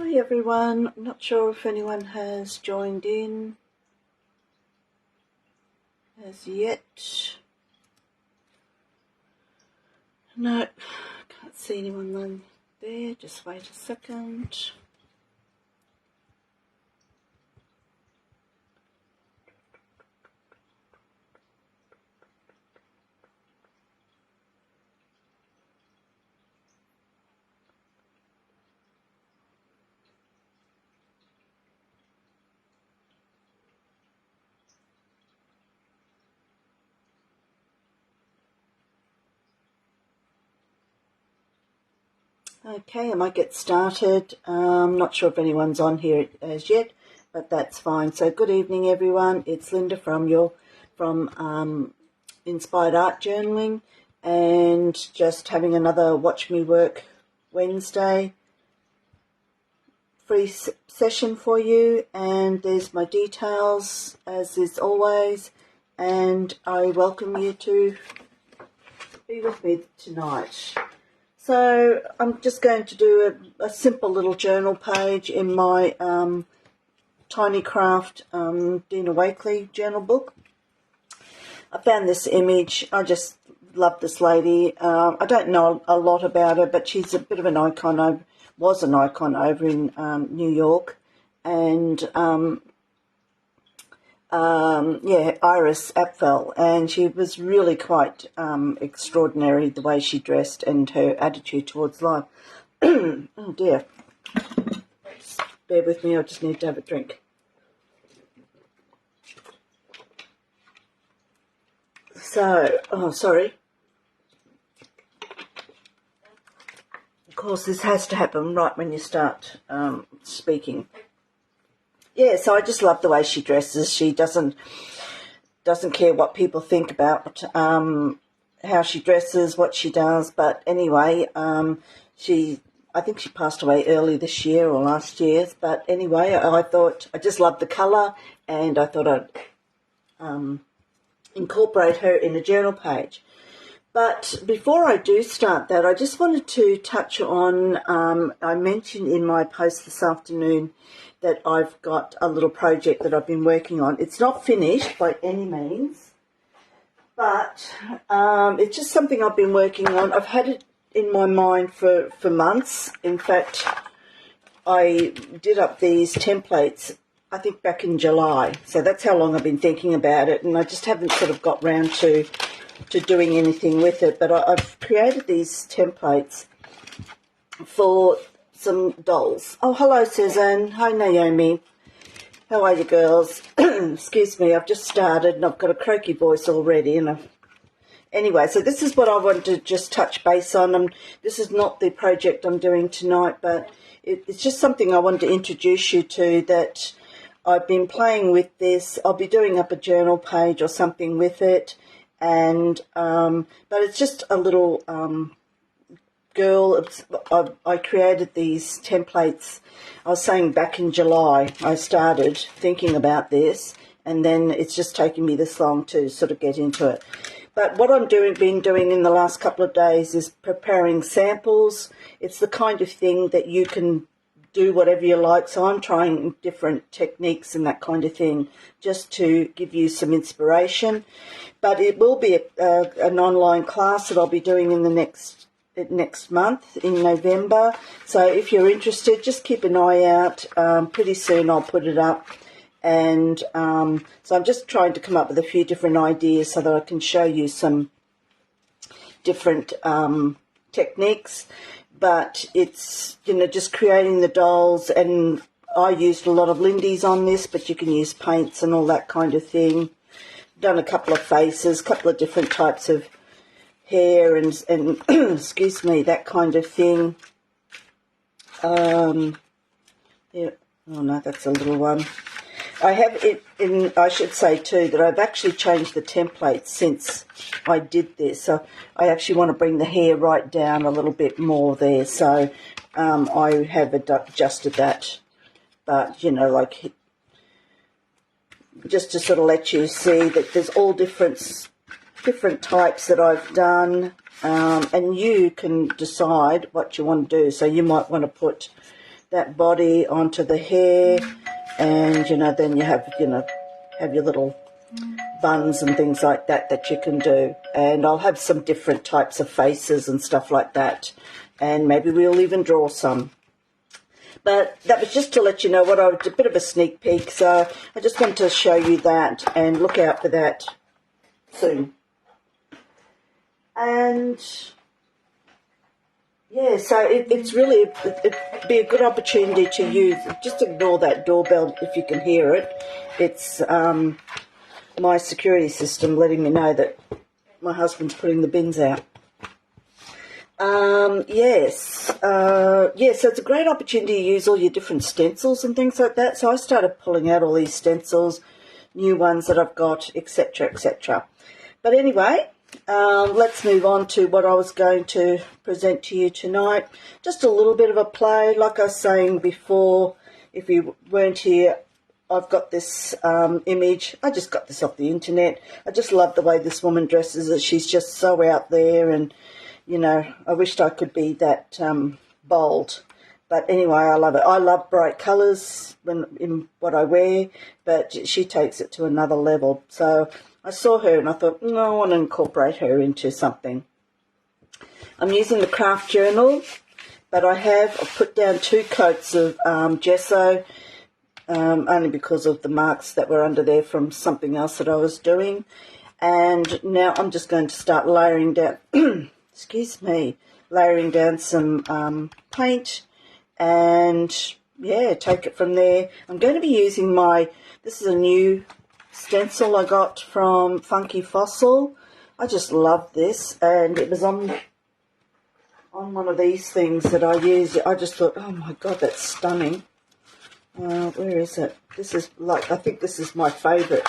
Hi everyone, I'm not sure if anyone has joined in as yet. No, can't see anyone there, just wait a second. Okay, I might get started. Not sure if anyone's on here as yet, but that's fine. So good evening everyone, it's Linda from Inspired Art Journaling, and just having another Watch Me Work Wednesday free session for you. And there's my details as is always, and I welcome you to be with me tonight. So I'm just going to do a simple little journal page in my Tiny Craft Dina Wakley journal book. I found this image. I just love this lady. I don't know a lot about her, but she's a bit of an icon. Was an icon over in New York. And IRIS APVEL, and she was really quite extraordinary, the way she dressed and her attitude towards life. Oh dear, bear with me, I just need to have a drink. So, sorry. Of course, this has to happen right when you start speaking. Yeah, so I just love the way she dresses. She doesn't care what people think about how she dresses, what she does. But anyway, I think she passed away early this year or last year. But anyway, I thought I just loved the colour, and I thought I'd incorporate her in a journal page. But before I do start that, I just wanted to touch on, I mentioned in my post this afternoon that I've got a little project that I've been working on. It's not finished by any means, but it's just something I've been working on. I've had it in my mind for months. In fact, I did up these templates, I think back in July. So that's how long I've been thinking about it, and I just haven't sort of got round to doing anything with it. But I've created these templates for some dolls. Oh, hello, Suzanne. Hi, Naomi. How are you, girls? Excuse me, I've just started and I've got a croaky voice already. Anyway, so this is what I wanted to just touch base on. This is not the project I'm doing tonight, but it's just something I wanted to introduce you to, that I've been playing with this. I'll be doing up a journal page or something with it. And but it's just a little girl. I created these templates. I was saying back in July I started thinking about this, and then it's just taken me this long to sort of get into it. But what I've been doing in the last couple of days is preparing samples. It's the kind of thing that you can do whatever you like. So I'm trying different techniques and that kind of thing just to give you some inspiration. But it will be an online class that I'll be doing in the next month in November. So if you're interested, just keep an eye out. Pretty soon I'll put it up. And so I'm just trying to come up with a few different ideas so that I can show you some different techniques. But it's, just creating the dolls, and I used a lot of Lindy's on this, but you can use paints and all that kind of thing. Done a couple of faces, a couple of different types of hair and excuse me, that kind of thing. Yeah. Oh no, that's a little one. I have it in, I should say too, that I've actually changed the template since I did this. So I actually want to bring the hair right down a little bit more there. So I have adjusted that. But, like, just to sort of let you see that there's all different types that I've done. And you can decide what you want to do. So you might want to put that body onto the hair, and then you have have your little buns and things like that you can do. And I'll have some different types of faces and stuff like that, and maybe we'll even draw some. But that was just to let you know a bit of a sneak peek. So I just wanted to show you that, and look out for that soon. And yeah, so it's really, it'd be a good opportunity to use. Just ignore that doorbell if you can hear it. It's my security system letting me know that my husband's putting the bins out. So it's a great opportunity to use all your different stencils and things like that. So I started pulling out all these stencils, new ones that I've got, etc., etc. But anyway, let's move on to what I was going to present to you tonight. Just a little bit of a play. Like I was saying before, if you weren't here, I've got this image. I just got this off the internet. I just love the way this woman dresses. She's just so out there, and I wished I could be that bold. But anyway, I love it. I love bright colours in what I wear, but she takes it to another level. So I saw her and I thought, no, I want to incorporate her into something. I'm using the craft journal, but I've put down 2 coats of gesso, only because of the marks that were under there from something else that I was doing. And now I'm just going to start layering down layering down some paint, and yeah, take it from there. I'm going to be using this is a new stencil I got from Funky Fossil. I just love this, and it was on one of these things that I use. I just thought, oh my god, that's stunning. Where is it? This is I think this is my favourite.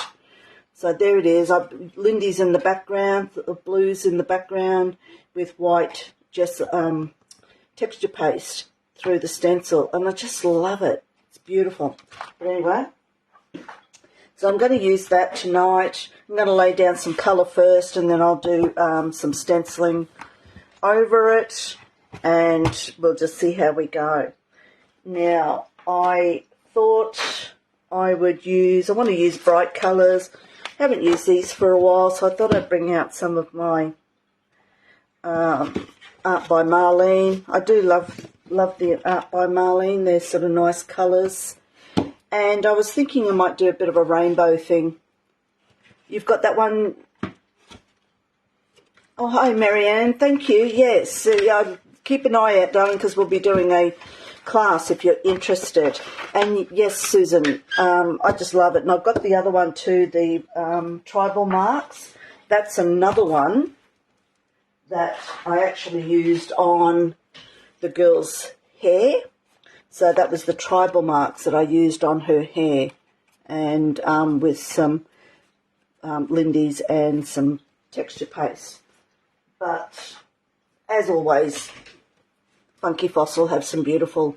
So there it is. Lindy's in the background, the blues in the background, with white texture paste through the stencil, and I just love it. It's beautiful. But anyway, so I'm going to use that tonight. I'm going to lay down some colour first, and then I'll do some stenciling over it, and we'll just see how we go. Now, I thought I want to use bright colours. Haven't used these for a while, so I thought I'd bring out some of my Art by Marlene. I do love the Art by Marlene. They're sort of nice colours. And I was thinking I might do a bit of a rainbow thing. You've got that one. Oh, hi, Marianne. Thank you. Yes, keep an eye out, darling, because we'll be doing a class if you're interested. And yes, Susan, I just love it. And I've got the other one too, the tribal marks. That's another one that I actually used on the girl's hair. So that was the tribal marks that I used on her hair, and with some Lindy's and some texture paste. But as always, Funky Fossil have some beautiful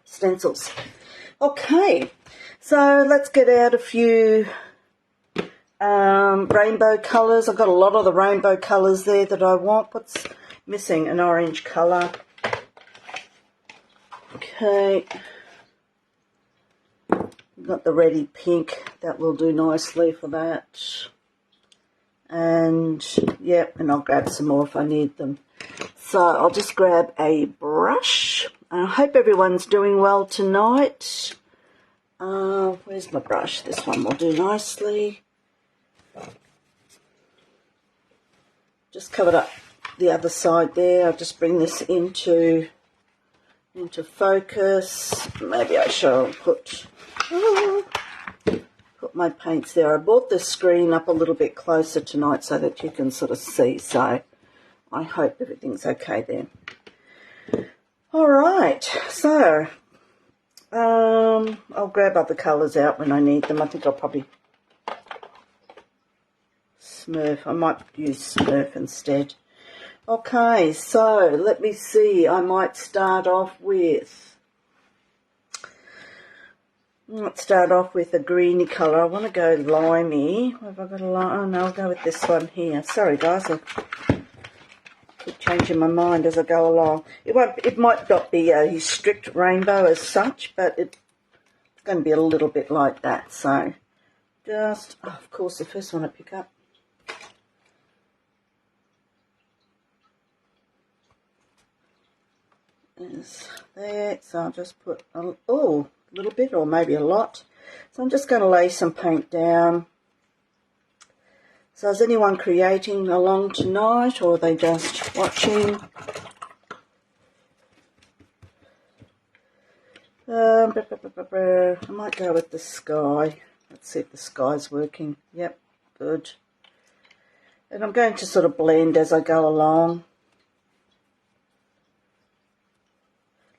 stencils. Okay, so let's get out a few rainbow colours. I've got a lot of the rainbow colours there that I want. What's missing? An orange colour. Okay, got the reddy pink. That will do nicely for that. And yeah, and I'll grab some more if I need them. So I'll just grab a brush. I hope everyone's doing well tonight. Where's my brush? This one will do nicely. Just covered up the other side there. I'll just bring this into focus. Maybe I shall put my paints there. I brought the screen up a little bit closer tonight so that you can sort of see. So I hope everything's okay there. All right, so I'll grab other colours out when I need them. I think I'll probably Smurf. I might use Smurf instead. Okay, so let me see. I might start off with a greeny colour. I want to go limey. Have I got a lime? Oh no, I'll go with this one here. Sorry guys, I keep changing my mind as I go along. It might not be a strict rainbow as such, but it's going to be a little bit like that. So just, of course, the first one I pick up. Is there, so I'll just put a little bit or maybe a lot. So I'm just going to lay some paint down. So is anyone creating along tonight, or are they just watching? I might go with the sky. Let's see if the sky's working. Yep, good. And I'm going to sort of blend as I go along.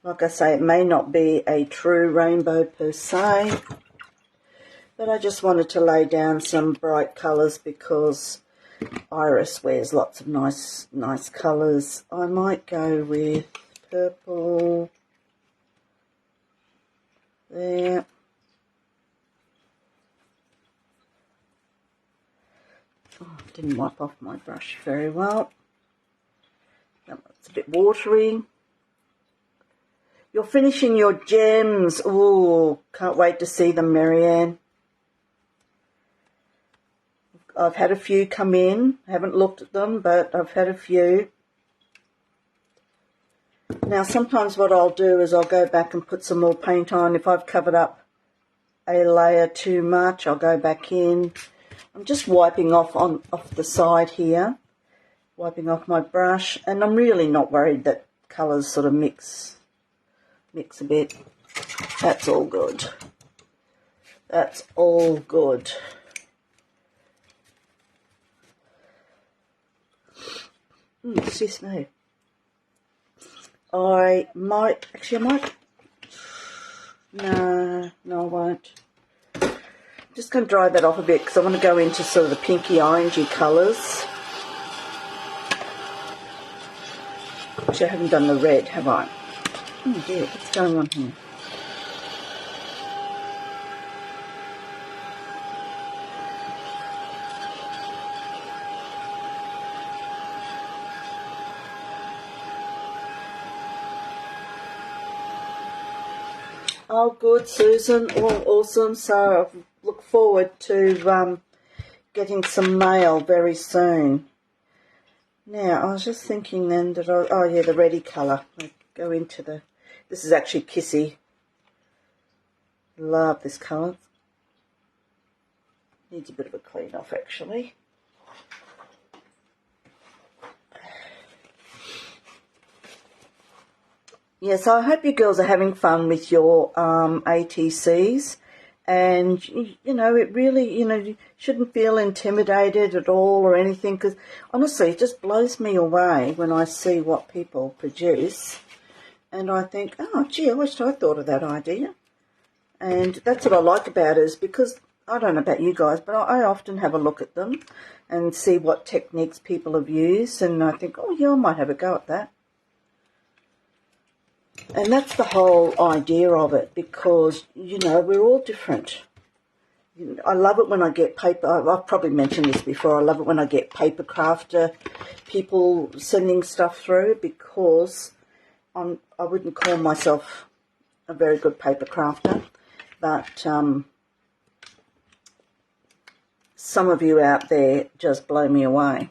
Like I say, it may not be a true rainbow per se, but I just wanted to lay down some bright colours because Iris wears lots of nice colours. I might go with purple there. Oh, didn't wipe off my brush very well. It's a bit watery. You're finishing your gems. Oh, can't wait to see them, Marianne. I've had a few come in. I haven't looked at them, but I've had a few. Now, sometimes what I'll do is I'll go back and put some more paint on. If I've covered up a layer too much, I'll go back in. I'm just wiping off the side here, wiping off my brush, and I'm really not worried that colours sort of mix a bit. That's all good. That's all good. Excuse me. I might, no, I won't. I'm just going to dry that off a bit because I want to go into sort of the pinky orangey colours. Actually, I haven't done the red, have I? Oh dear, what's going on here? Oh, good, Susan. All awesome. So I look forward to getting some mail very soon. Now, I was just thinking then that oh yeah, the reddy colour. I go into the. This is actually Kissy. Love this colour. Needs a bit of a clean off actually. Yeah, so I hope you girls are having fun with your ATCs, and you know, it really, you shouldn't feel intimidated at all or anything, because honestly it just blows me away when I see what people produce, and I think, oh gee, I wish I thought of that idea. And that's what I like about it, is because I don't know about you guys, but I often have a look at them and see what techniques people have used, and I think, oh yeah, I might have a go at that. And that's the whole idea of it, because, we're all different. I love it when I get paper. I've probably mentioned this before. I love it when I get paper crafter people sending stuff through, because I wouldn't call myself a very good paper crafter, but some of you out there just blow me away.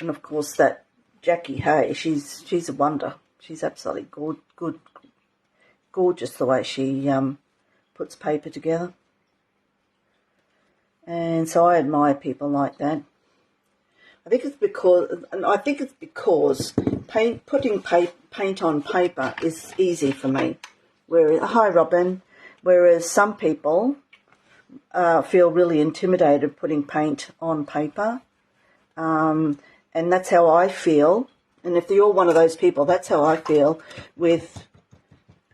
And of course that Jackie Hay, she's a wonder. She's absolutely gorgeous the way she puts paper together. And so I admire people like that. I think it's because putting paint on paper is easy for me. Hi Robin. Whereas some people feel really intimidated putting paint on paper, and that's how I feel. And if you're one of those people, that's how I feel with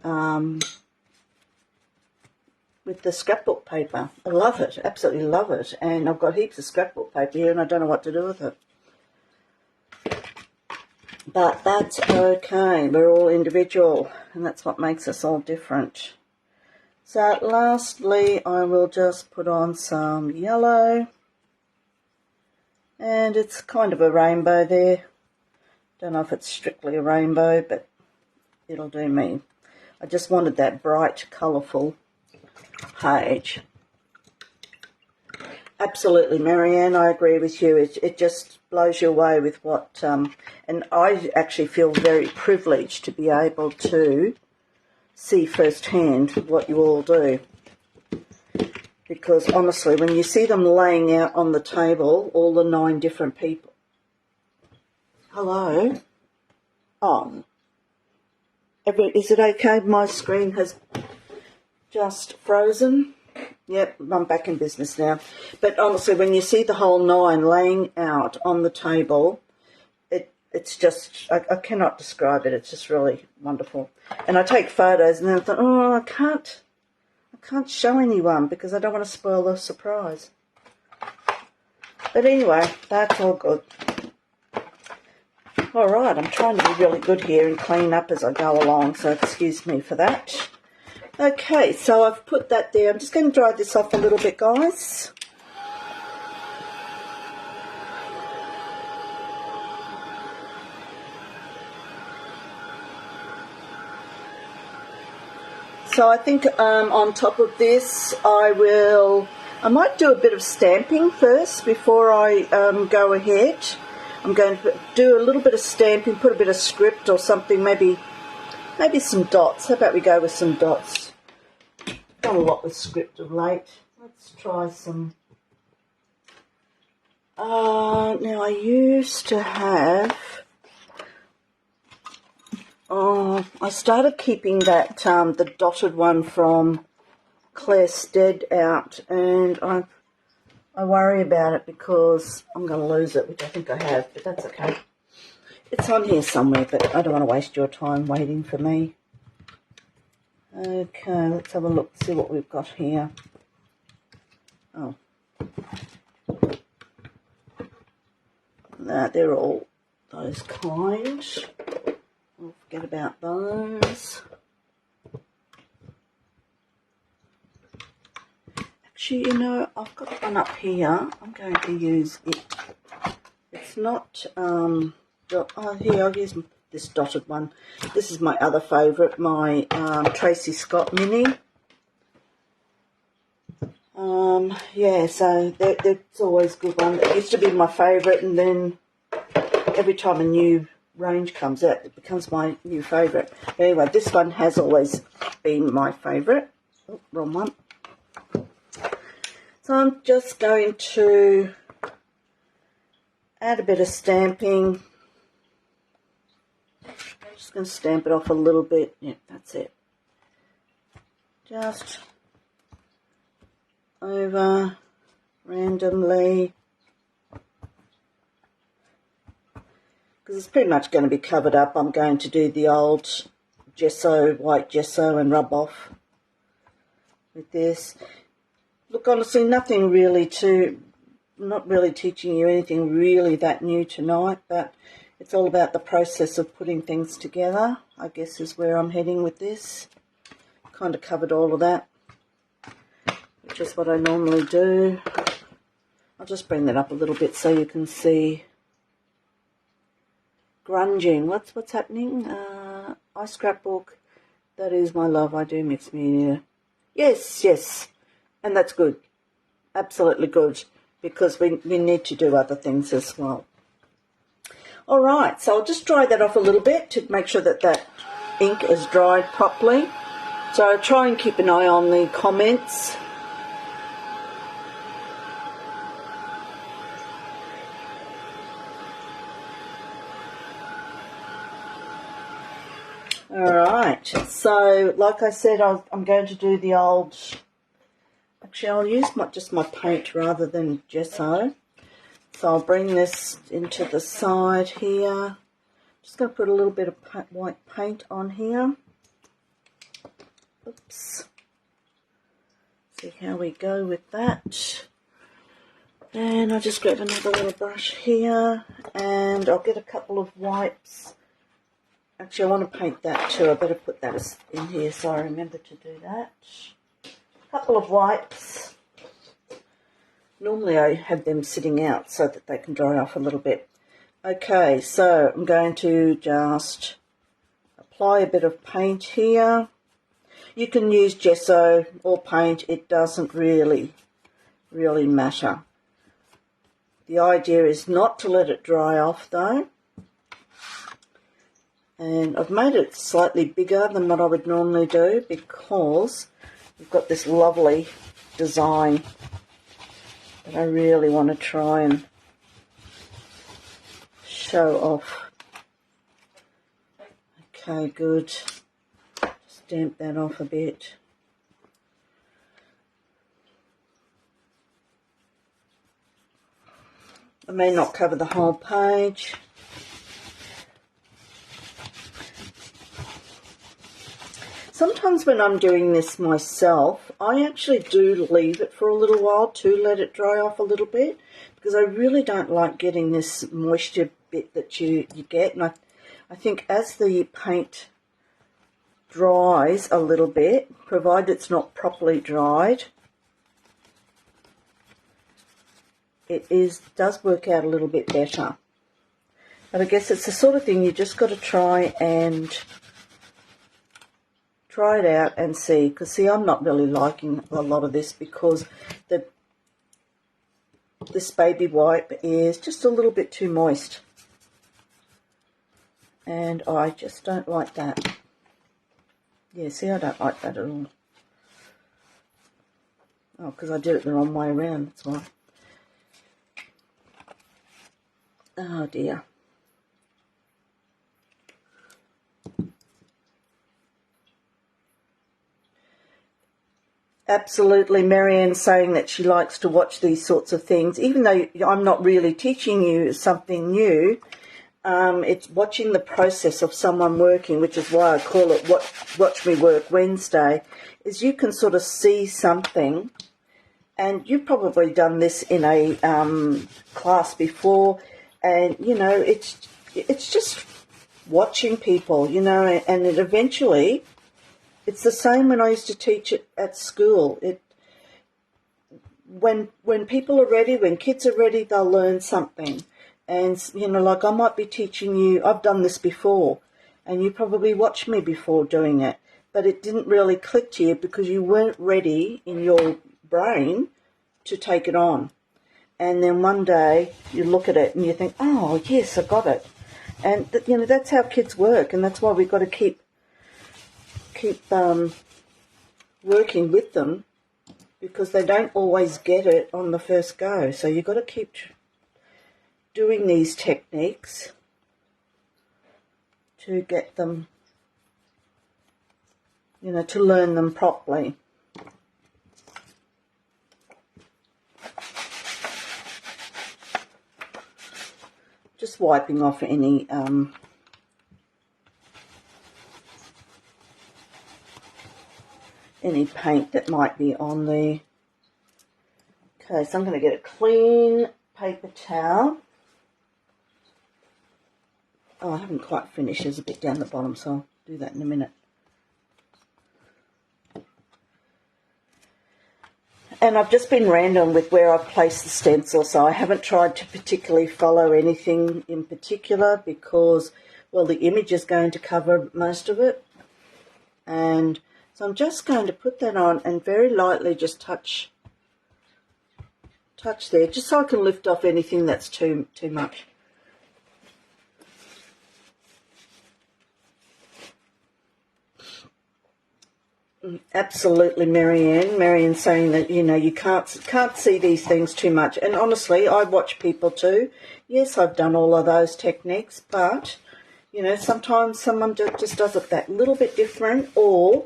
the scrapbook paper. I love it, absolutely love it. And I've got heaps of scrapbook paper here and I don't know what to do with it. But that's okay. We're all individual, and that's what makes us all different. So lastly, I will just put on some yellow. And it's kind of a rainbow there. Don't know if it's strictly a rainbow, but it'll do me. I just wanted that bright, colourful page. Absolutely, Marianne, I agree with you. It just blows you away with what... and I actually feel very privileged to be able to see firsthand what you all do. Because honestly, when you see them laying out on the table, all the 9 different people... Hello? Oh. Is it okay? My screen has just frozen. Yep, I'm back in business now. But honestly, when you see the whole 9 laying out on the table, it's just, I cannot describe it. It's just really wonderful. And I take photos and then I thought, oh, I can't show anyone because I don't want to spoil the surprise. But anyway, that's all good. All right, I'm trying to be really good here and clean up as I go along, so excuse me for that. Okay, so I've put that there. I'm just going to dry this off a little bit, guys. So I think on top of this, I might do a bit of stamping first before I go ahead. I'm going to do a little bit of stamping, put a bit of script or something, maybe some dots. How about we go with some dots? Done a lot with script of late. Let's try some. Now I used to have. I started keeping that the dotted one from Claire Stead out, and I worry about it because I'm going to lose it, which I think I have, but that's okay. It's on here somewhere, but I don't want to waste your time waiting for me. Okay, let's have a look, see what we've got here. Oh. They're all those kind. I'll forget about those. Actually, you know, I've got one up here. I'm going to use it. It's not, here, I'll use this dotted one. This is my other favourite, my Tracy Scott Mini. Yeah, so that's always a good one. It used to be my favourite, and then every time a new range comes out, it becomes my new favourite. Anyway, this one has always been my favourite. Oh, wrong one. So I'm just going to add a bit of stamping. I'm just going to stamp it off a little bit. Yeah, that's it. Just over randomly. Because it's pretty much going to be covered up. I'm going to do the old gesso, white gesso, and rub off with this. Look, honestly, nothing really not really teaching you anything really that new tonight, but it's all about the process of putting things together, I guess is where I'm heading with this. Kind of covered all of that, which is what I normally do. I'll just bring that up a little bit so you can see. Grunging, what's happening? I scrapbook, that is my love, I do mixed media. Yes, and that's good, absolutely good, because we need to do other things as well. All right, so I'll just dry that off a little bit to make sure that that ink is dried properly. So try and keep an eye on the comments. Alright, so like I said, I'm going to do the old, actually I'll use just my paint rather than gesso. So I'll bring this into the side here. Just going to put a little bit of white paint on here. Oops. See how we go with that. And I'll just grab another little brush here, and I'll get a couple of wipes. Actually, I want to paint that too. I better put that in here so I remember to do that. A couple of wipes. Normally I have them sitting out so that they can dry off a little bit. Okay, so I'm going to just apply a bit of paint here. You can use gesso or paint, it doesn't really matter. The idea is not to let it dry off though. And I've made it slightly bigger than what I would normally do because we've got this lovely design that I really want to try and show off. Okay, good. Just damp that off a bit. I may not cover the whole page. Sometimes when I'm doing this myself, I actually do leave it for a little while to let it dry off a little bit, because I really don't like getting this moisture bit that you get. And I think as the paint dries a little bit, provided it's not properly dried, it does work out a little bit better. But I guess it's the sort of thing you just got to try it out and see. Because see, I'm not really liking a lot of this because this baby wipe is just a little bit too moist. And I just don't like that. Yeah, see, I don't like that at all. Oh, because I did it the wrong way around, that's why. Oh dear. Absolutely, Marianne's saying that she likes to watch these sorts of things. Even though I'm not really teaching you something new, it's watching the process of someone working, which is why I call it Watch Me Work Wednesday, is you can sort of see something, and you've probably done this in a class before, and, you know, it's just watching people, you know, and it eventually... It's the same when I used to teach it at school. When people are ready, when kids are ready, they'll learn something. And, you know, like I might be teaching you, I've done this before, and you probably watched me before doing it, but it didn't really click to you because you weren't ready in your brain to take it on. And then one day you look at it and you think, oh, yes, I got it. And, you know, that's how kids work, and that's why we've got to keep working with them, because they don't always get it on the first go. So you've got to keep doing these techniques to get them, you know, to learn them properly. Just wiping off any paint that might be on the... Okay, so I'm going to get a clean paper towel. Oh, I haven't quite finished. There's a bit down the bottom, so I'll do that in a minute. And I've just been random with where I've placed the stencil, so I haven't tried to particularly follow anything in particular because, well, the image is going to cover most of it. And so I'm just going to put that on and very lightly just touch there, just so I can lift off anything that's too much. Absolutely, Marianne. Marianne's saying that, you know, you can't see these things too much. And honestly, I watch people too. Yes, I've done all of those techniques, but, you know, sometimes someone just does it that little bit different, or...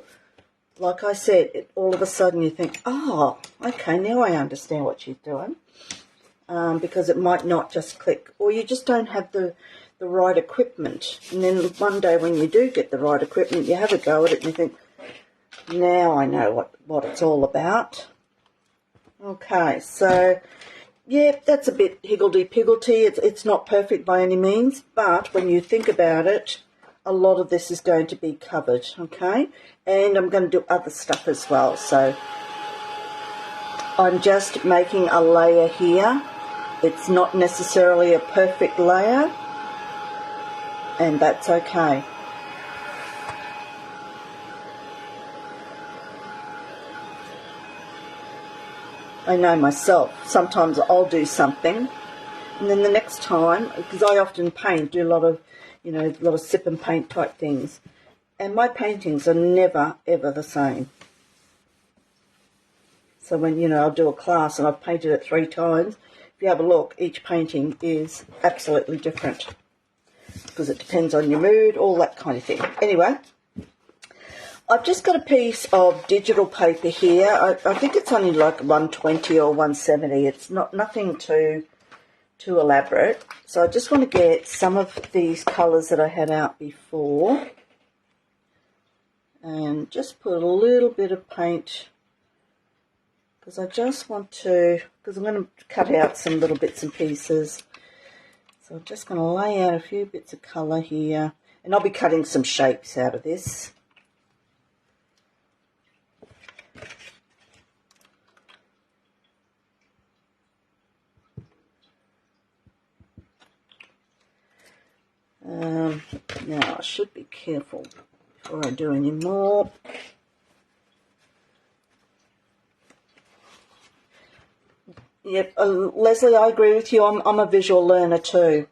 Like I said, all of a sudden you think, oh, okay, now I understand what she's doing, because it might not just click, or you just don't have the right equipment. And then one day when you do get the right equipment, you have a go at it and you think, now I know what it's all about. Okay, so, yeah, that's a bit higgledy-piggledy. It's not perfect by any means, but when you think about it, a lot of this is going to be covered, okay? And I'm going to do other stuff as well. So I'm just making a layer here. It's not necessarily a perfect layer, and that's okay. I know myself, sometimes I'll do something, and then the next time, because I often paint, do a lot of, you know, a lot of sip and paint type things, and my paintings are never, ever the same. So when, you know, I'll do a class and I've painted it 3 times, if you have a look, each painting is absolutely different, because it depends on your mood, all that kind of thing. Anyway, I've just got a piece of digital paper here. I think it's only like 120 or 170. It's nothing too elaborate. So I just want to get some of these colours that I had out before and just put a little bit of paint, because I just want to, because I'm going to cut out some little bits and pieces. So I'm just going to lay out a few bits of colour here, and I'll be cutting some shapes out of this. Now I should be careful before I do any more. Yep, Leslie, I agree with you. I'm a visual learner too.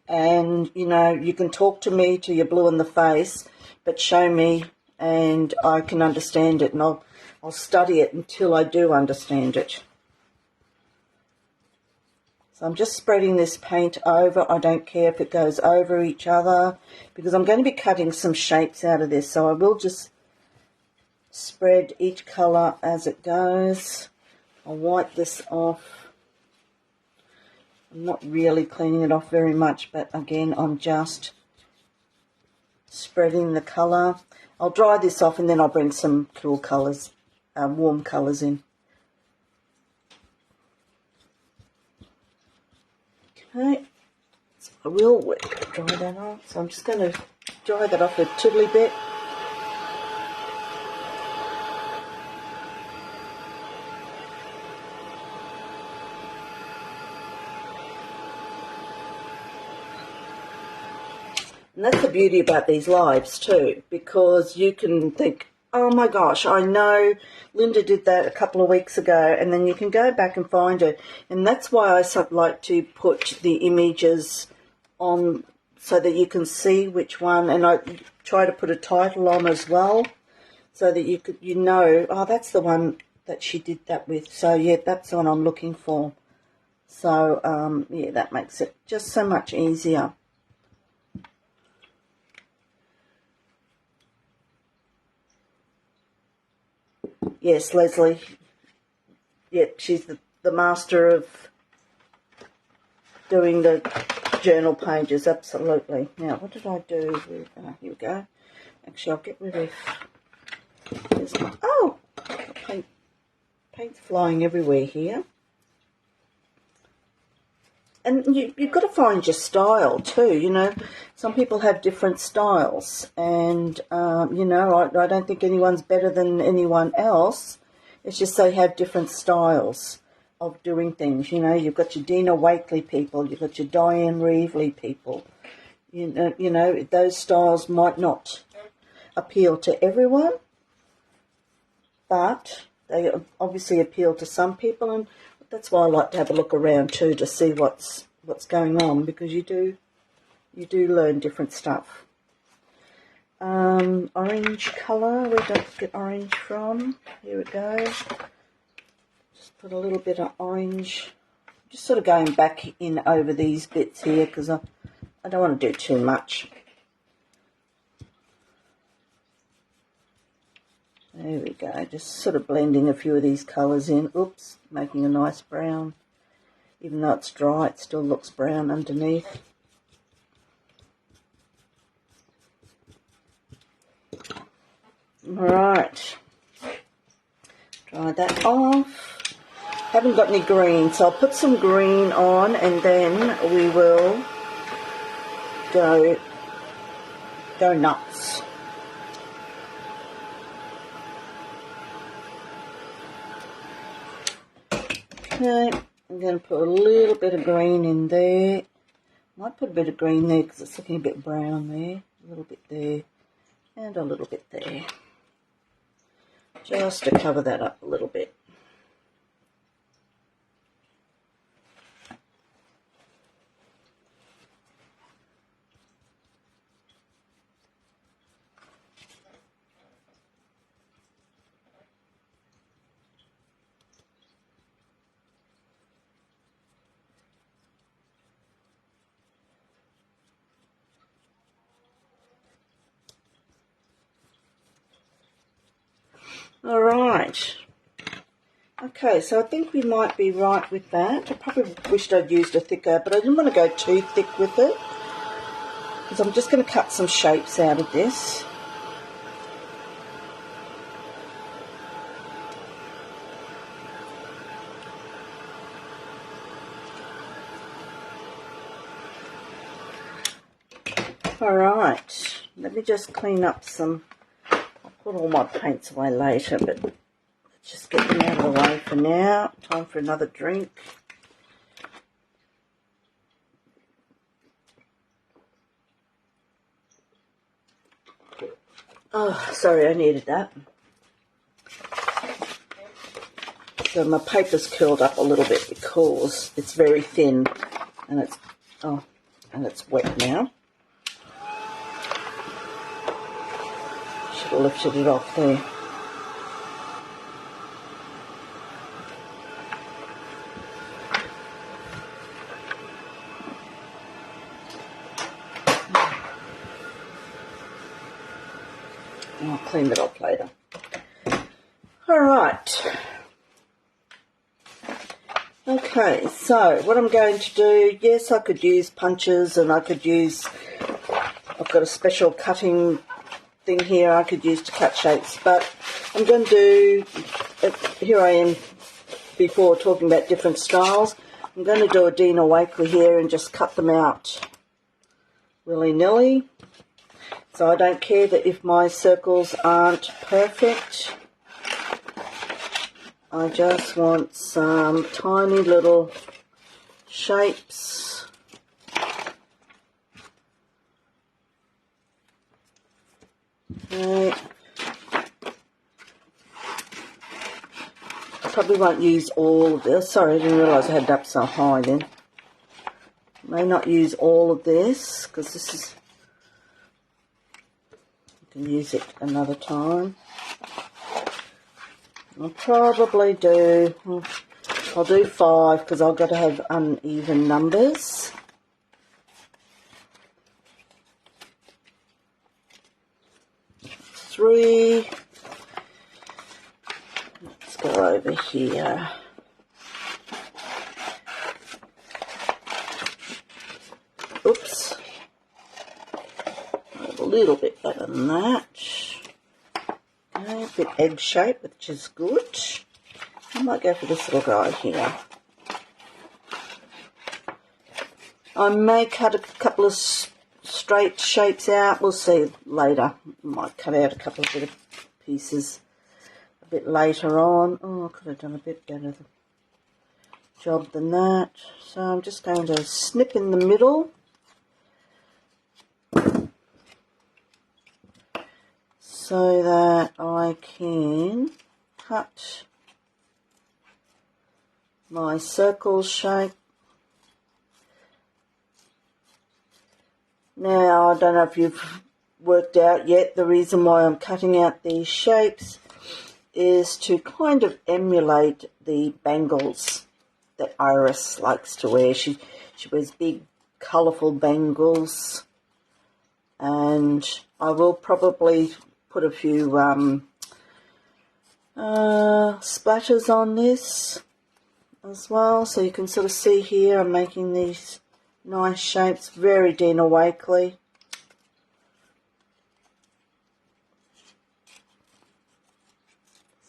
And, you know, you can talk to me till you're blue in the face, but show me and I can understand it, and I'll study it until I do understand it. So I'm just spreading this paint over. I don't care if it goes over each other, because I'm going to be cutting some shapes out of this. So I will just spread each colour as it goes. I'll wipe this off. I'm not really cleaning it off very much, but again, I'm just spreading the colour. I'll dry this off and then I'll bring some cool colours, warm colours in. Okay, so I will dry that off. So I'm just going to dry that off a tiddly bit. And that's the beauty about these lives too, because you can think, oh my gosh, I know Linda did that a couple of weeks ago, and then you can go back and find it. And that's why I like to put the images on so that you can see which one, and I try to put a title on as well so that you know, oh, that's the one that she did that with. So yeah, that's the one I'm looking for. So yeah, that makes it just so much easier. Yes, Leslie. Yeah, she's the master of doing the journal pages, absolutely. Now, what did I do with, here we go. Actually, I'll get rid of, oh, paint's flying everywhere here. And you've got to find your style too, you know. Some people have different styles, and, you know, I don't think anyone's better than anyone else. It's just they have different styles of doing things, you know. You've got your Dina Wakely people, you've got your Diane Reevely people. You know, those styles might not appeal to everyone, but they obviously appeal to some people, and that's why I like to have a look around too, to see what's going on, because you do learn different stuff. Orange colour, where did I get orange from? Here it goes. Just put a little bit of orange. Just sort of going back in over these bits here, because I don't want to do too much. There we go, just sort of blending a few of these colours in. Oops, making a nice brown. Even though it's dry, it still looks brown underneath. Alright, dry that off. Haven't got any green, so I'll put some green on, and then we will go nuts. Okay, I'm going to put a little bit of green in there. Might put a bit of green there because it's looking a bit brown there. A little bit there and a little bit there. Just to cover that up a little bit. All right. Okay, so I think we might be right with that. I probably wished I'd used a thicker, but I didn't want to go too thick with it, because I'm just going to cut some shapes out of this. All right, let me just clean up some. I'll put all my paints away later, but let's just get them out of the way for now. Time for another drink. Oh, sorry, I needed that. So my paper's curled up a little bit because it's very thin and it's wet now. Should have lifted it off there. I'll clean it up later. All right. Okay, so what I'm going to do, yes, I could use punches and I could use, I've got a special cutting thing here I could use to cut shapes, but I'm going to do, here I am before talking about different styles. I'm going to do a Dina Wakley here and just cut them out willy-nilly. So I don't care that if my circles aren't perfect. I just want some tiny little shapes. Okay. I probably won't use all of this. Sorry, I didn't realise I had it up so high then. May not use all of this because this is, you can use it another time. I'll probably do, I'll do 5 because I've got to have uneven numbers. Three. Let's go over here. Oops. A little bit better than that. Okay, a bit egg shape, which is good. I might go for this little guy here. I may cut a couple of straight shapes out. We'll see later. Might cut out a couple of little pieces a bit later on. Oh, I could have done a bit better job than that. So I'm just going to snip in the middle. So that I can cut my circle shape. Now, I don't know if you've worked out yet, the reason why I'm cutting out these shapes is to kind of emulate the bangles that Iris likes to wear. She wears big, colourful bangles, and I will probably put a few splatters on this as well, so you can sort of see here I'm making these nice shapes, very Dina Wakley.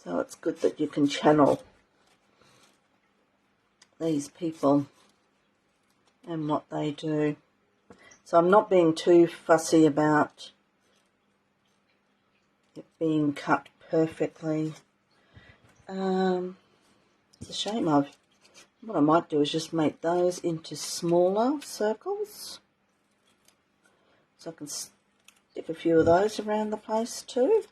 So it's good that you can channel these people and what they do. So I'm not being too fussy about it being cut perfectly. It's a shame I've What I might do is just make those into smaller circles. So I can stick a few of those around the place too.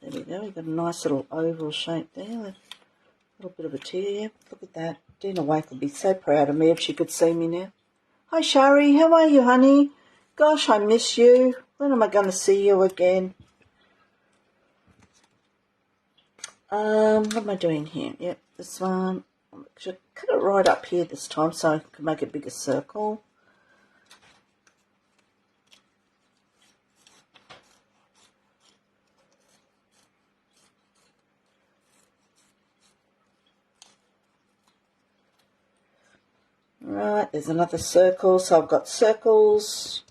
There we go, we've got a nice little oval shape there. A little bit of a tear. Look at that. Dina Wake would be so proud of me if she could see me now. Hi Shari, how are you, honey? Gosh, I miss you. When am I going to see you again? What am I doing here? Yep, this one. I should cut it right up here this time so I can make a bigger circle. Right, there's another circle. So I've got circles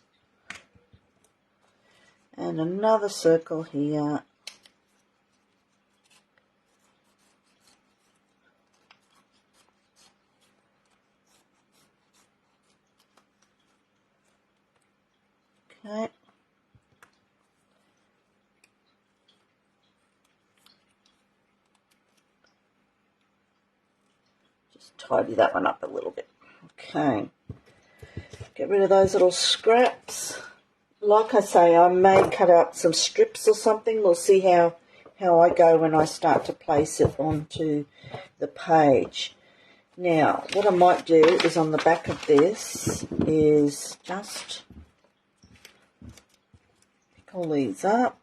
and another circle here. Okay. Just tidy that one up a little bit. Okay. Get rid of those little scraps. Like I say, I may cut out some strips or something. We'll see how I go when I start to place it onto the page. Now, what I might do is on the back of this is just pick all these up,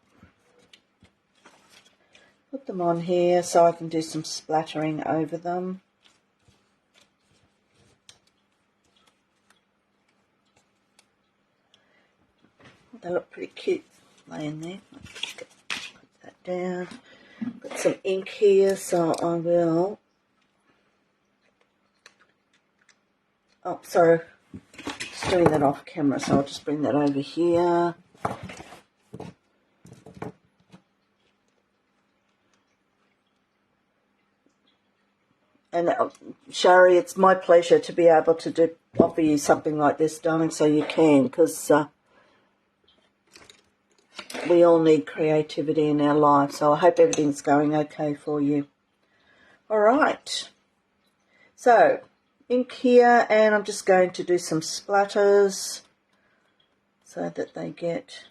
put them on here so I can do some splattering over them. They look pretty cute laying there. Let's put that down. Got some ink here, so I will. Oh, sorry. Just doing that off camera, so I'll just bring that over here. And Shari, it's my pleasure to be able to offer you something like this, darling, so you can, because we all need creativity in our lives. So I hope everything's going okay for you. All right. So ink here, and I'm just going to do some splatters so that they get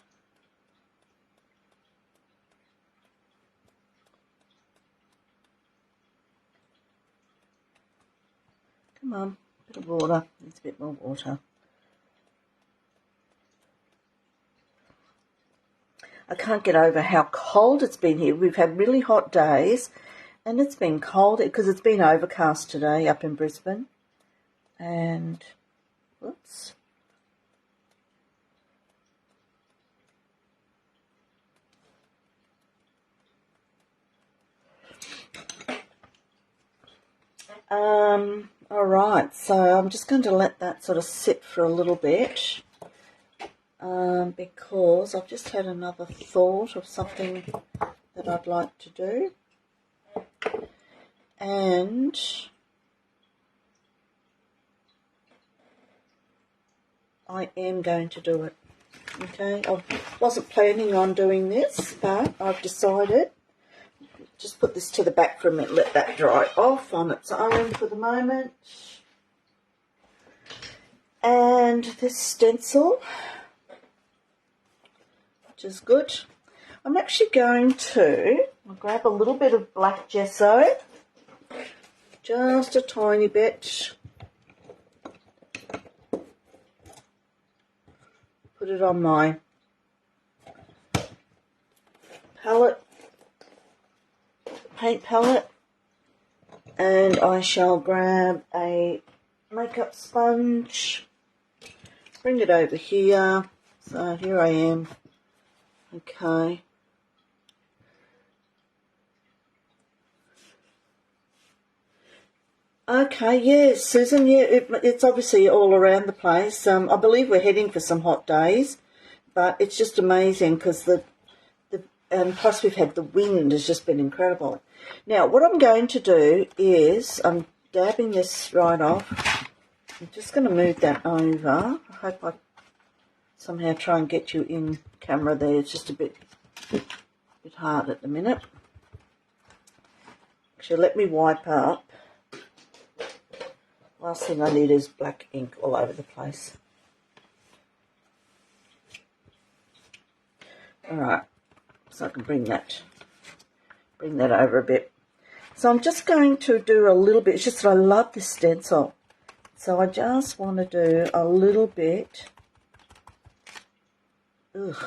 come on, a bit of water. Needs a bit more water. I can't get over how cold it's been here. We've had really hot days, and it's been cold because it's been overcast today up in Brisbane. And, whoops. All right, so I'm just going to let that sort of sit for a little bit. Because I've just had another thought of something that I'd like to do, and I am going to do it. Okay, I wasn't planning on doing this, but I've decided. Just put this to the back for a minute, let that dry off on its own for the moment. And this stencil, which is good. I'm actually going to grab a little bit of black gesso, just a tiny bit. Put it on my palette, paint palette, and I shall grab a makeup sponge, bring it over here. So here I am. Okay. Okay, yes, Susan, yeah, it's obviously all around the place. I believe we're heading for some hot days, but it's just amazing because plus we've had the wind has just been incredible. Now, what I'm going to do is I'm dabbing this right off. I'm just going to move that over. I hope I somehow try and get you in camera there. It's just a bit hard at the minute. Actually, let me wipe up. Last thing I need is black ink all over the place. Alright, so I can bring that over a bit. So I'm just going to do a little bit. It's just that I love this stencil. So I just want to do a little bit. Ugh,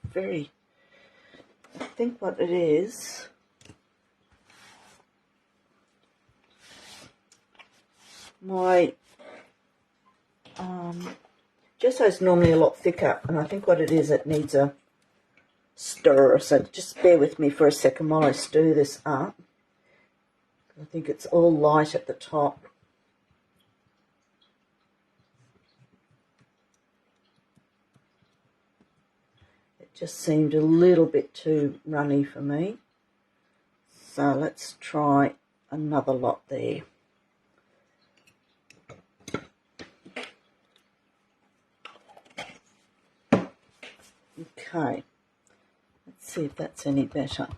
very, I think what it is. My gesso is normally a lot thicker, and I think what it is, it needs a stir. So just bear with me for a second while I stir this up. I think it's all light at the top. It just seemed a little bit too runny for me. So let's try another lot there. Okay, let's see if that's any better.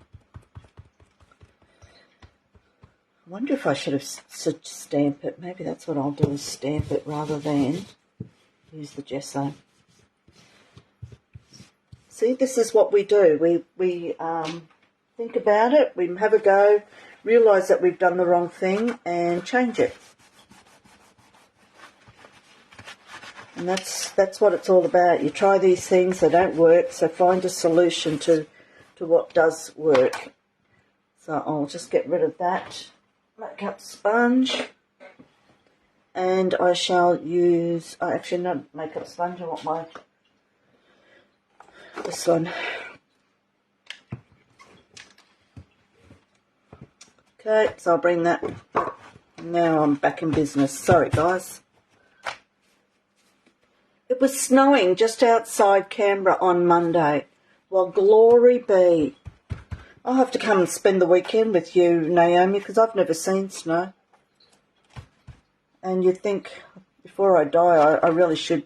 I wonder if I should have stamped it. Maybe that's what I'll do, is stamp it rather than use the gesso. See, this is what we do. We think about it, we have a go, realise that we've done the wrong thing and change it. And that's what it's all about. You try these things, they don't work, so find a solution to what does work. So I'll just get rid of that makeup sponge, and I shall use, actually not makeup sponge, I want this one. Okay, so I'll bring that. Now I'm back in business. Sorry guys. It was snowing just outside Canberra on Monday. Well, glory be. I'll have to come and spend the weekend with you, Naomi, because I've never seen snow. And you'd think, before I die, I really should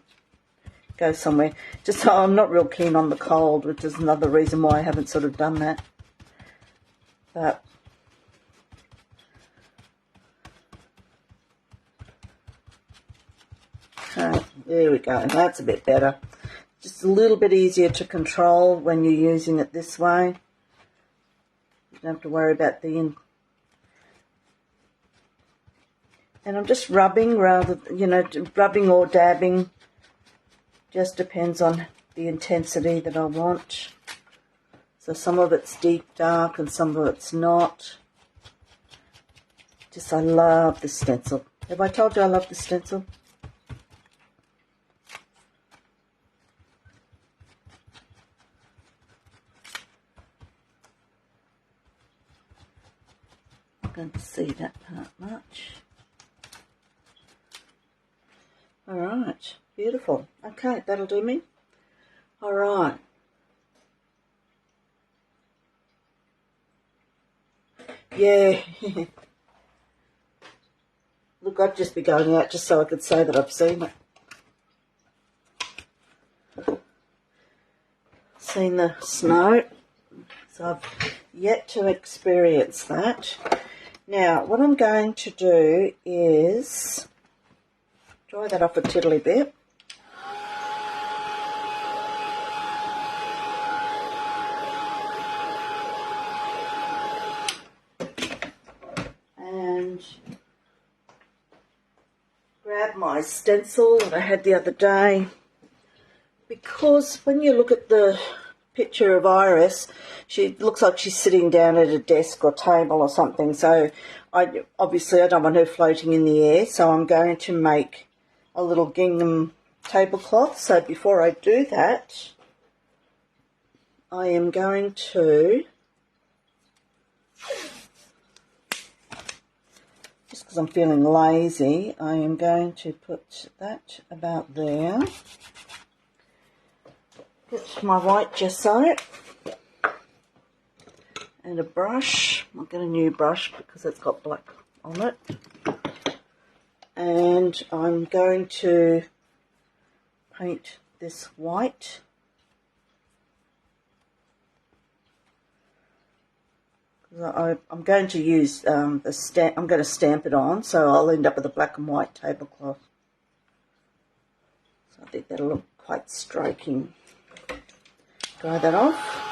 go somewhere. Just I'm not real keen on the cold, which is another reason why I haven't sort of done that. But okay, there we go. That's a bit better. Just a little bit easier to control when you're using it this way. You don't have to worry about the and I'm just rubbing rather, rubbing or dabbing. Just depends on the intensity that I want. So some of it's deep dark and some of it's not. Just, I love the stencil. Have I told you I love the stencil? I'm going to see that part much. All right, beautiful. Okay, that'll do me. All right. Yeah. Look, I'd just be going out just so I could say that I've seen it. Seen the snow. So I've yet to experience that. Now, what I'm going to do is dry that off a tiddly bit. And grab my stencil that I had the other day. Because when you look at the picture of Iris, she looks like she's sitting down at a desk or table or something. So obviously I don't want her floating in the air. So I'm going to make a little gingham tablecloth. So before I do that, I am going to, just because I'm feeling lazy, I am going to put that about there. Get my white gesso and a brush. I'll get a new brush because it's got black on it. And I'm going to paint this white. I'm going to use the stamp. I'm going to stamp it on, so I'll end up with a black and white tablecloth. So I think that'll look quite striking. Dry that off.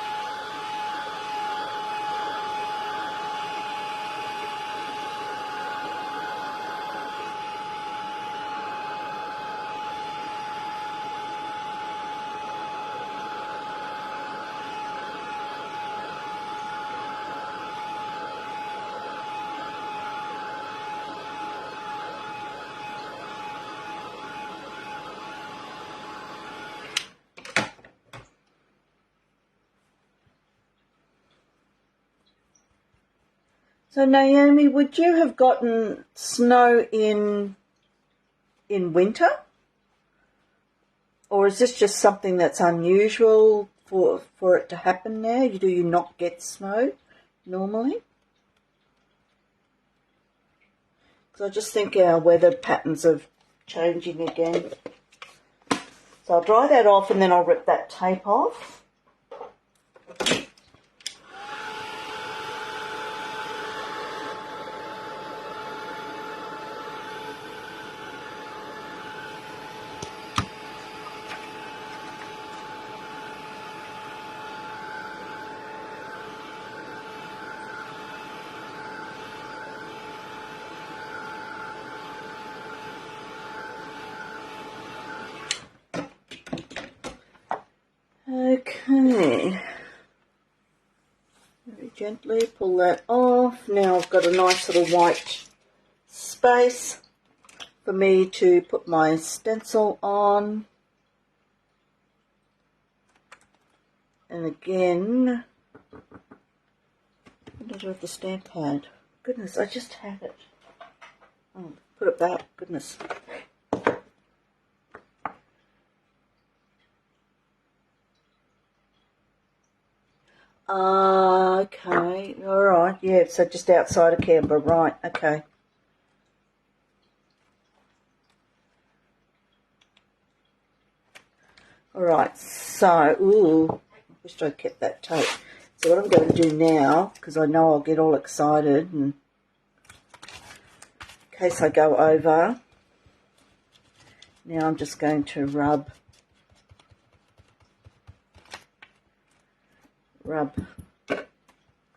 So Naomi, would you have gotten snow in winter? Or is this just something that's unusual for it to happen now? Do you not get snow normally? Because I just think our weather patterns are changing again. So I'll dry that off and then I'll rip that tape off. Okay, very gently pull that off. Now I've got a nice little white space for me to put my stencil on. And again, what did I do with the stamp pad? Goodness, I just had it. Oh, put it back, goodness. Okay, alright, yeah, so just outside of Canberra, right, okay. Alright, so, ooh, I wish I'd kept that tape. So what I'm going to do now, because I know I'll get all excited, and in case I go over, now I'm just going to rub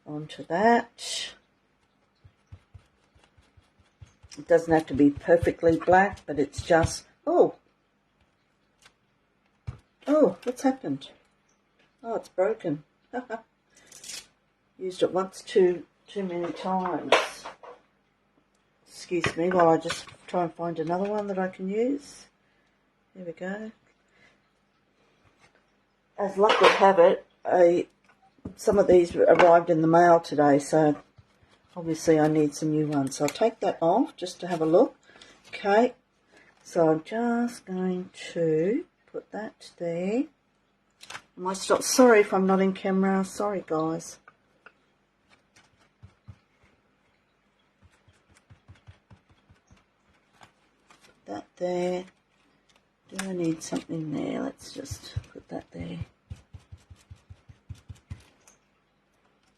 onto that. It doesn't have to be perfectly black, but it's just, oh, what's happened? Oh, it's broken. Used it once too many times. Excuse me while I just try and find another one that I can use. There we go. As luck would have it, some of these arrived in the mail today, so obviously I need some new ones. So I'll take that off just to have a look. Okay, so I'm just going to put that there. Am I still, sorry if I'm not in camera, sorry guys. Put that there. Do I need something there? Let's just put that there.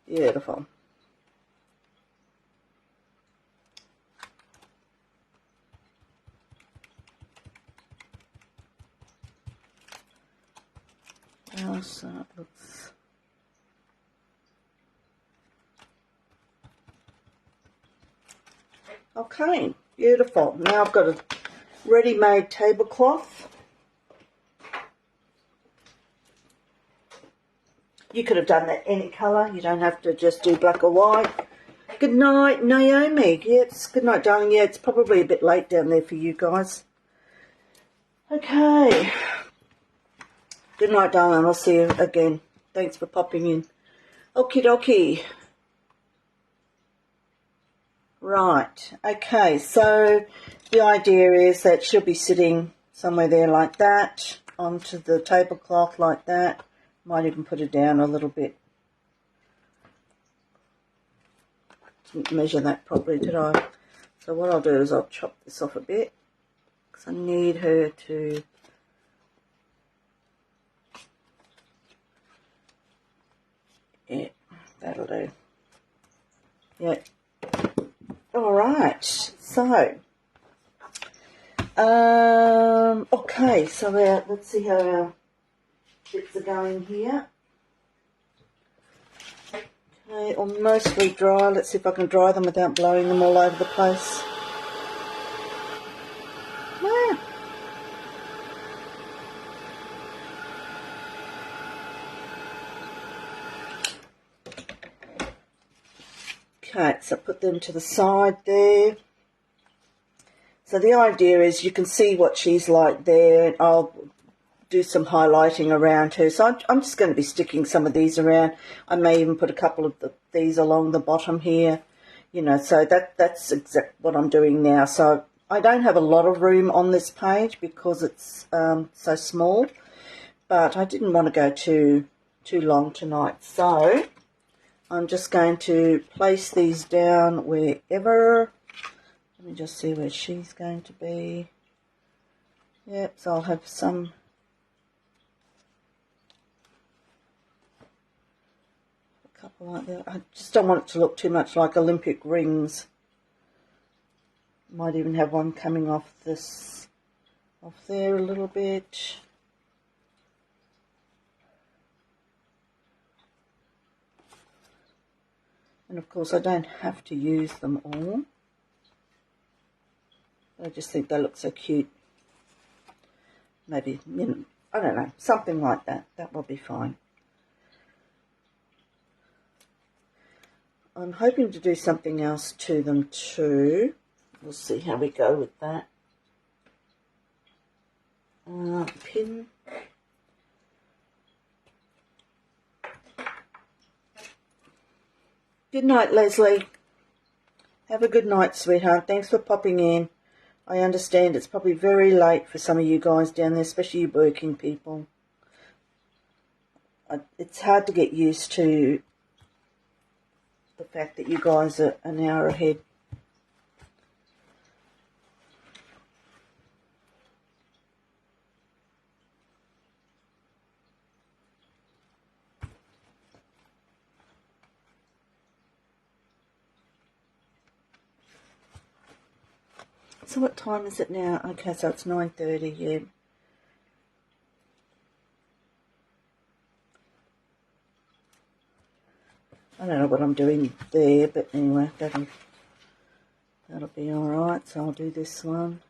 Beautiful. So it looks okay, beautiful. Now I've got a ready-made tablecloth. You could have done that any colour. You don't have to just do black or white. Good night, Naomi. Yes, good night, darling. Yeah, it's probably a bit late down there for you guys. Okay. Good night, darling. I'll see you again. Thanks for popping in. Okie dokie. Right. Okay, so the idea is that she'll be sitting somewhere there like that, onto the tablecloth like that. Might even put her down a little bit. Didn't measure that properly, did I? So what I'll do is I'll chop this off a bit, because I need her to... Yeah, that'll do. Yeah. All right. So, okay. So let's see how our bits are going here. Okay, or mostly dry. Let's see if I can dry them without blowing them all over the place. Ah. Okay, so put them to the side there. So the idea is you can see what she's like there. I'll do some highlighting around her. So I'm just going to be sticking some of these around. I may even put a couple of these along the bottom here. You know, so that's exactly what I'm doing now. So I don't have a lot of room on this page because it's so small. But I didn't want to go too long tonight. So I'm just going to place these down wherever. Let me just see where she's going to be. Yep, so I'll have some. A couple like that. I just don't want it to look too much like Olympic rings. Might even have one coming off there a little bit. And of course I don't have to use them all. I just think they look so cute. Maybe, you know, I don't know, something like that. That will be fine. I'm hoping to do something else to them too. We'll see how we go with that. Pin. Good night, Leslie. Have a good night, sweetheart. Thanks for popping in. I understand it's probably very late for some of you guys down there, especially you working people. It's hard to get used to the fact that you guys are an hour ahead. So what time is it now? Okay, so it's 9:30, yeah. I don't know what I'm doing there, but anyway, that'll be alright. So I'll do this one.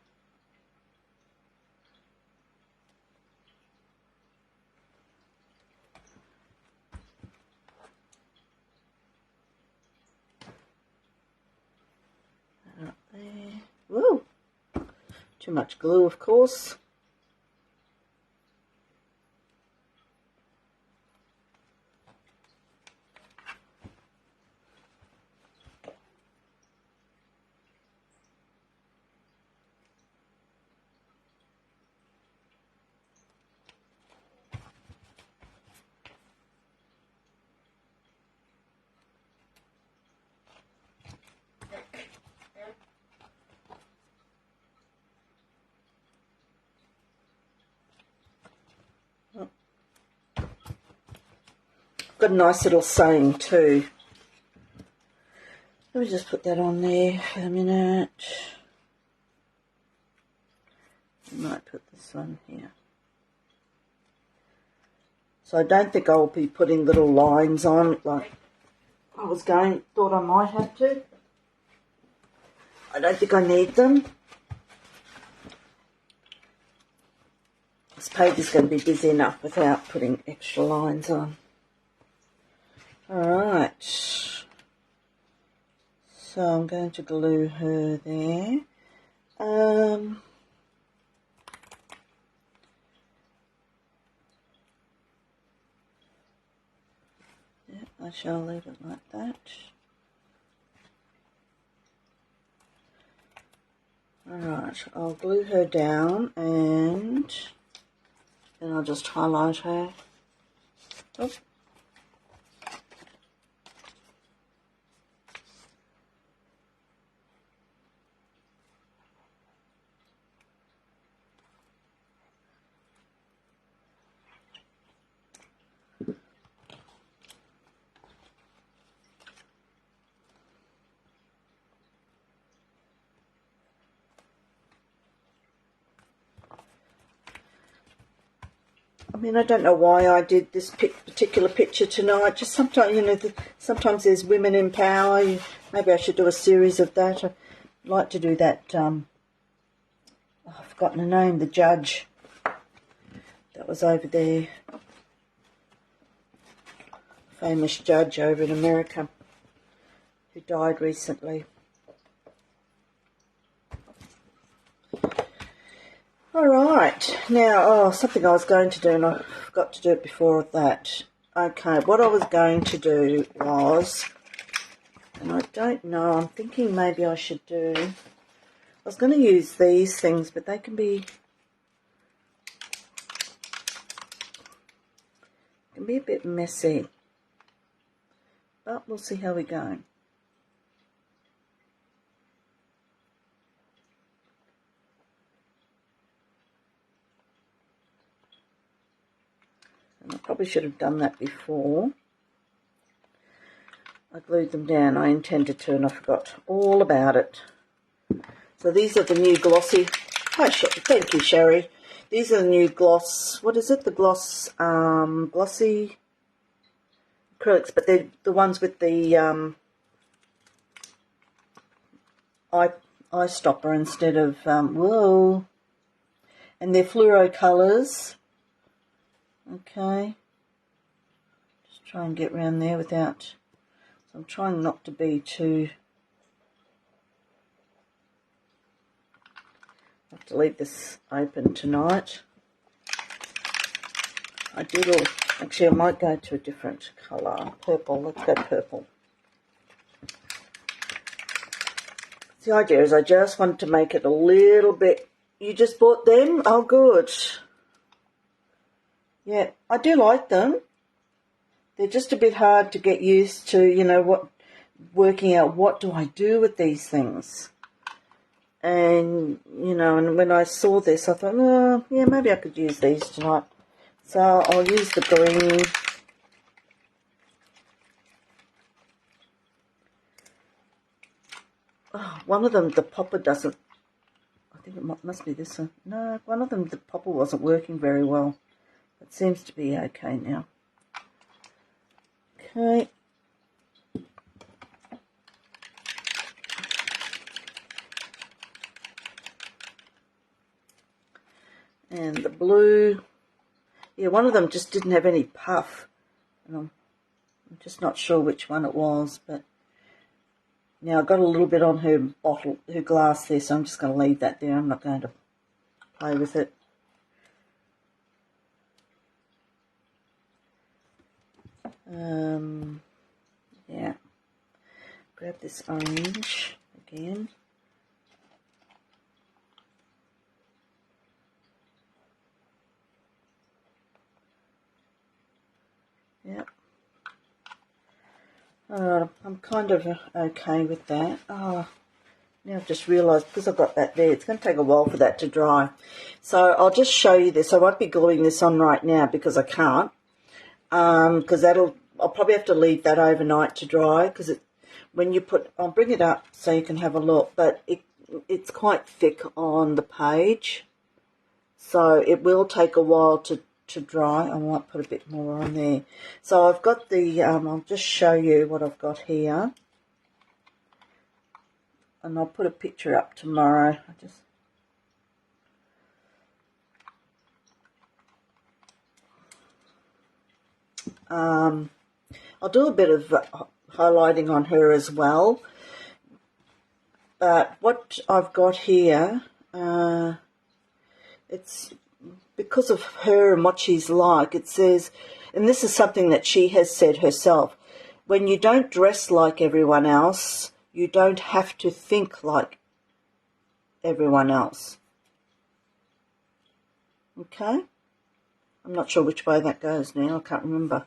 Up there. Woo! Too much glue, of course. Got a nice little saying too. Let me just put that on there for a minute. I might put this one here. So I don't think I'll be putting little lines on like I was thought I might have to. I don't think I need them. This page is going to be busy enough without putting extra lines on. Alright. So I'm going to glue her there. Yeah, I shall leave it like that. Alright, I'll glue her down and then I'll just highlight her. Oh. mean, I don't know why I did this particular picture tonight. Just sometimes, you know, sometimes there's women in power. Maybe I should do a series of that. I'd like to do that. Oh, I've forgotten her name. The judge that was over there. Famous judge over in America who died recently. Alright, now, something I was going to do and I forgot to do it before that. Okay, what I was going to do was, and I don't know, I'm thinking maybe I should do, I was going to use these things, but they can be a bit messy. But we'll see how we go. I probably should have done that before. I glued them down. I intended to, and I forgot all about it. So these are the new glossy. Hi, thank you, Sherry. These are the new gloss. What is it? The gloss, glossy acrylics, but they're the ones with the eye stopper instead of whoa. And they're fluoro colours. Okay, just try and get around there without, so I'm trying not to be too, I have to leave this open tonight. Actually I might go to a different colour, purple, let's go purple. The idea is I just want to make it a little bit, you just bought them? Oh good. Yeah, I do like them. They're just a bit hard to get used to, you know, working out what do I do with these things. And, you know, and when I saw this, I thought, oh, yeah, maybe I could use these tonight. So I'll use the green. Oh, one of them, the popper doesn't, I think it must be this one. No, one of them, the popper wasn't working very well. It seems to be okay now. Okay. And the blue. Yeah, one of them just didn't have any puff. And I'm just not sure which one it was, but now I've got a little bit on her bottle, her glass there, so I'm just going to leave that there. I'm not going to play with it. Yeah, grab this orange again. Yeah. I'm kind of okay with that. Oh, now I've just realised, because I've got that there, it's going to take a while for that to dry. So I'll just show you this. I won't be gluing this on right now because I can't. Because I'll probably have to leave that overnight to dry, because when you put, I'll bring it up so you can have a look, but it's quite thick on the page, so it will take a while to dry. I might put a bit more on there. So I've got the, I'll just show you what I've got here, and I'll put a picture up tomorrow. I'll do a bit of highlighting on her as well. But what I've got here, it's because of her and what she's like. It says, and this is something that she has said herself, when you don't dress like everyone else, you don't have to think like everyone else. Okay? I'm not sure which way that goes now. I can't remember.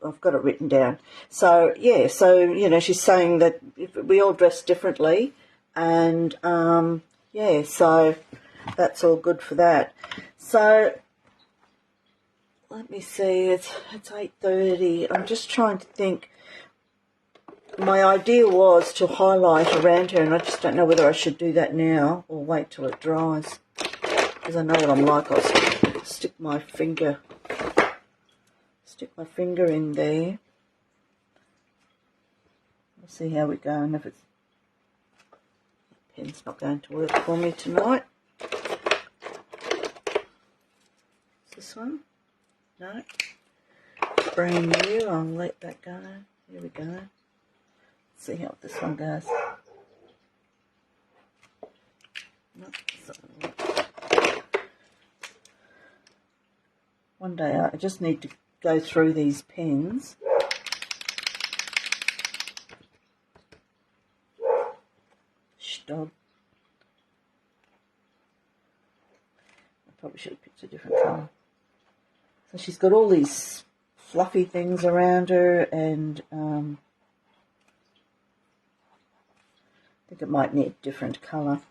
I've got it written down. So, yeah, so, you know, she's saying that if we all dress differently, and, yeah, so that's all good for that. So, let me see, it's 8:30. I'm just trying to think. My idea was to highlight around her, and I just don't know whether I should do that now or wait till it dries, because I know what I'm like. I'll stick my finger Stick my finger in there. We'll see how we go, and if it's pen's not going to work for me tonight. Is this one? No. Brand new. I'll let that go. Here we go. Let's see how this one goes. No, one day I just need to go through these pens. Dog. I probably should have picked a different colour. So she's got all these fluffy things around her, and I think it might need a different colour.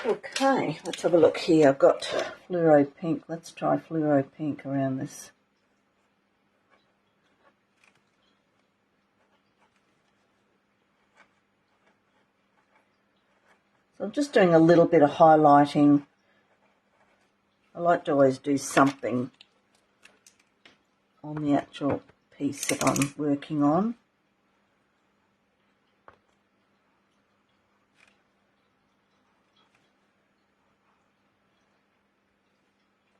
Okay, let's have a look here. I've got fluoro pink. Let's try fluoro pink around this. So I'm just doing a little bit of highlighting. I like to always do something on the actual piece that I'm working on.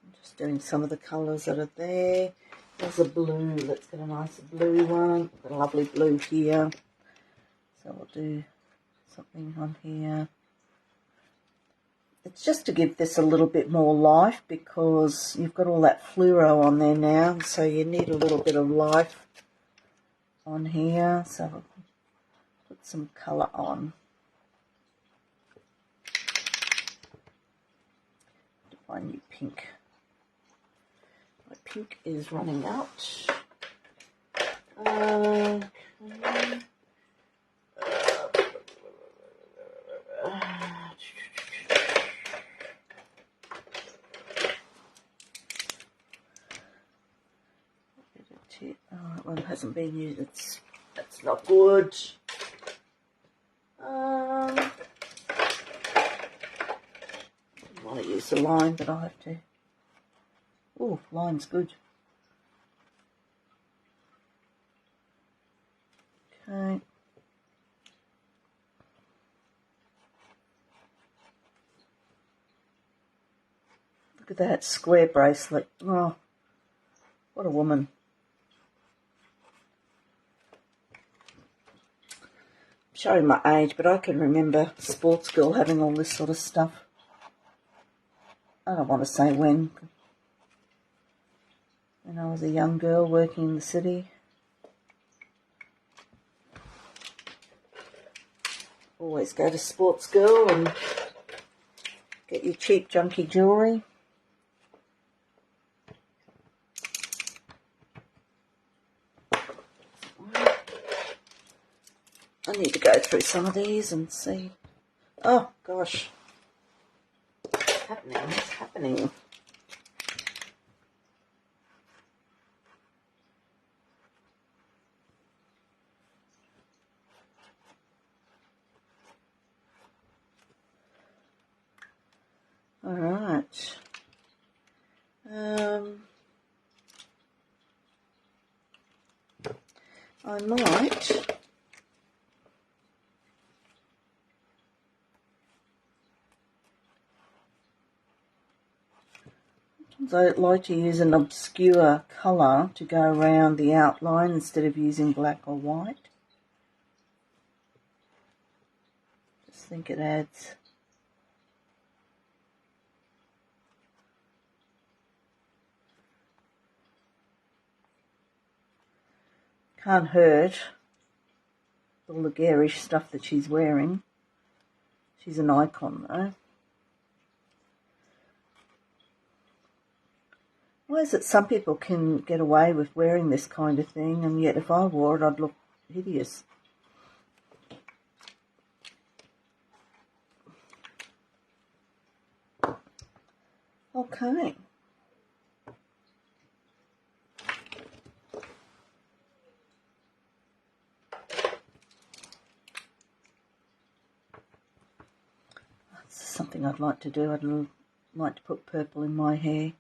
I'm just doing some of the colours that are there. There's a blue. Let's get a nice blue one. Got a lovely blue here. So we'll do something on here. It's just to give this a little bit more life, because you've got all that fluoro on there now, so you need a little bit of life on here. So I'll put some colour on. My new pink. My pink is running out. Okay. Oh, that one hasn't been used. That's not good. I didn't want to use the line, but I'll have to. Oh, line's good. Okay. Look at that square bracelet. Oh, what a woman. Showing my age, but I can remember sports girl having all this sort of stuff. I don't want to say when I was a young girl working in the city. Always go to sports girl and get your cheap junky jewellery. I need to go through some of these and see. Oh, gosh. What's happening? What's happening? All right. I might. I like to use an obscure colour to go around the outline instead of using black or white. Just think it adds. Can't hurt all the garish stuff that she's wearing. She's an icon though. Why is it some people can get away with wearing this kind of thing, and yet if I wore it I'd look hideous? Okay. This is something I'd like to do. I'd like to put purple in my hair.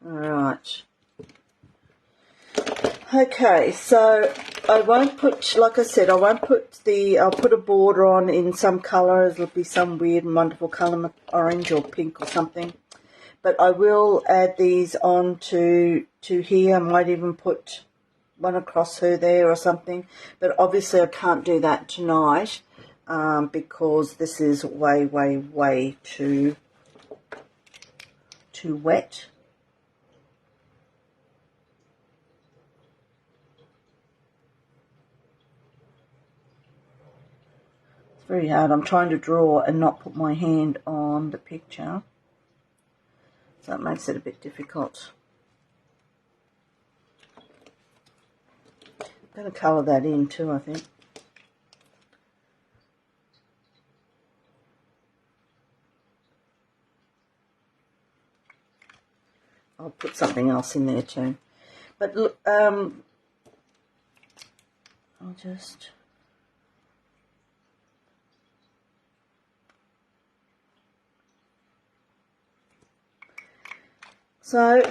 Alright. Okay, so I won't put, like I said, I won't put I'll put a border on in some colour. It'll be some weird and wonderful colour, orange or pink or something. But I will add these on to here. I might even put one across her there or something. But obviously I can't do that tonight because this is way, way, way too wet. It's very hard. I'm trying to draw and not put my hand on the picture. So that makes it a bit difficult. I'm going to colour that in too, I think. I'll put something else in there too. But look, I'll just... So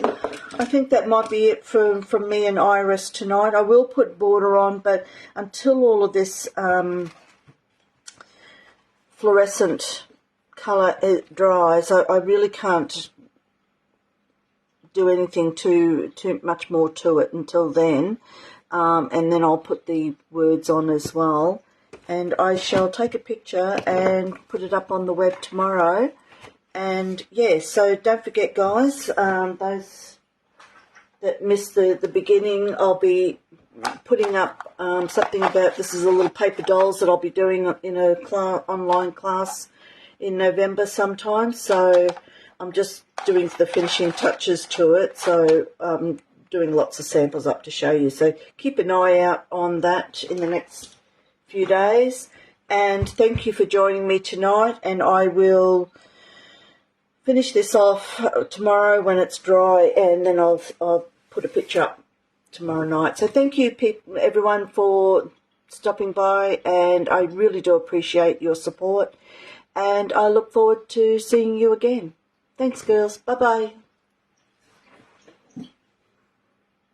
I think that might be it from me and Iris tonight. I will put border on, but until all of this fluorescent colour dries, I really can't do anything too much more to it until then. And then I'll put the words on as well. And I shall take a picture and put it up on the web tomorrow. And yeah, so don't forget, guys, those that missed the beginning, I'll be putting up something about, this is a little paper dolls that I'll be doing in a online class in November sometime. So I'm just doing the finishing touches to it. So I'm doing lots of samples up to show you. So keep an eye out on that in the next few days. And thank you for joining me tonight. And I will finish this off tomorrow when it's dry, and then I'll put a picture up tomorrow night. So thank you, everyone, for stopping by, and I really do appreciate your support, and I look forward to seeing you again. Thanks, girls. Bye-bye.